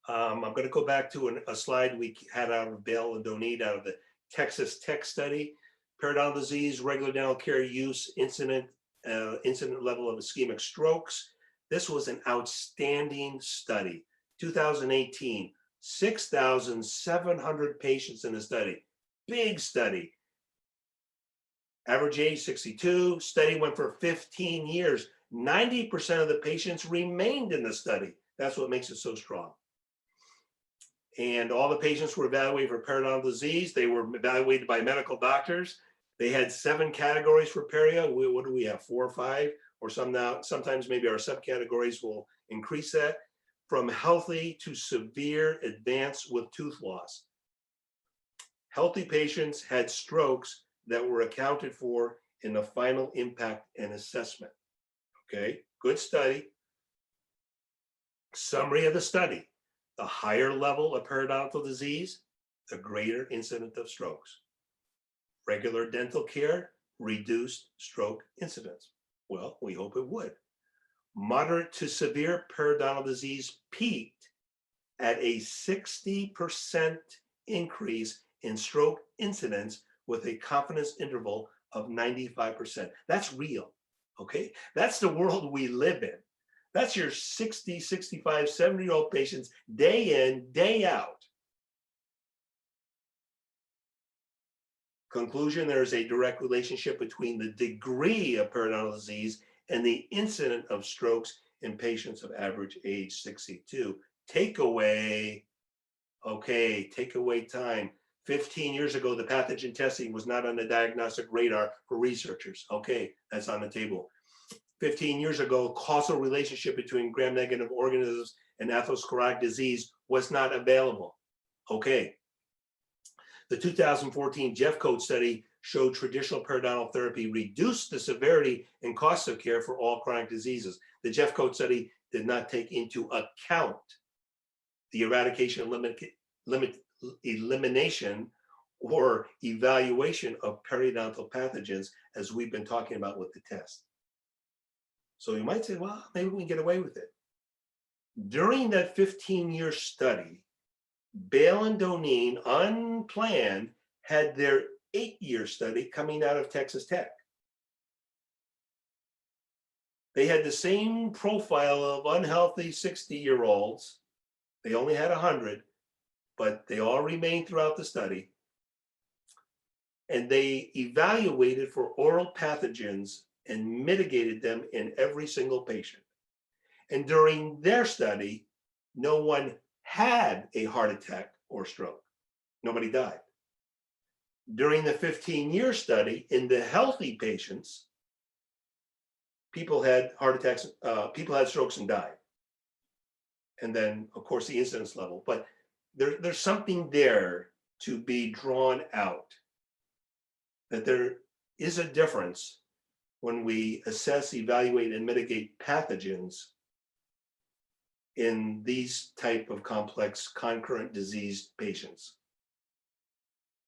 I'm going to go back to a slide we had out of Bale and Donede out of the Texas Tech study. Periodontal disease, regular dental care use, incident level of ischemic strokes. This was an outstanding study. 2018, 6,700 patients in the study. Big study. Average age 62. Study went for 15 years. 90% of the patients remained in the study. That's what makes it so strong. And all the patients were evaluated for periodontal disease. They were evaluated by medical doctors. They had 7 categories for perio. What do we have, 4 or 5? Or some now, sometimes maybe our subcategories will increase that. From healthy to severe advanced with tooth loss. Healthy patients had strokes that were accounted for in the final impact and assessment. Okay, good study. Summary of the study. The higher level of periodontal disease, the greater incidence of strokes. Regular dental care reduced stroke incidence. Well, we hope it would. Moderate to severe periodontal disease peaked at a 60% increase in stroke incidence with a confidence interval of 95%. That's real, okay? That's the world we live in. That's your 60, 65, 70-year-old patients day in, day out. Conclusion, there is a direct relationship between the degree of periodontal disease and the incidence of strokes in patients of average age 62. Takeaway, okay, takeaway time. 15 years ago, the pathogen testing was not on the diagnostic radar for researchers. Okay, that's on the table. 15 years ago, causal relationship between gram-negative organisms and atherosclerotic disease was not available. Okay. The 2014 Jeff Code study showed traditional periodontal therapy reduced the severity and cost of care for all chronic diseases. The Jeff Code study did not take into account the eradication, elimination, or evaluation of periodontal pathogens, as we've been talking about with the test. So you might say, well, maybe we can get away with it. During that 15-year study, Bale and Donede, unplanned, had their 8-year study coming out of Texas Tech. They had the same profile of unhealthy 60-year-olds. They only had 100, but they all remained throughout the study. And they evaluated for oral pathogens and mitigated them in every single patient. And during their study, no one had a heart attack or stroke. Nobody died. During the 15-year study, in the healthy patients, people had heart attacks, people had strokes and died. And then, of course, the incidence level. But there's something there to be drawn out, that there is a difference when we assess, evaluate, and mitigate pathogens in these type of complex concurrent disease patients.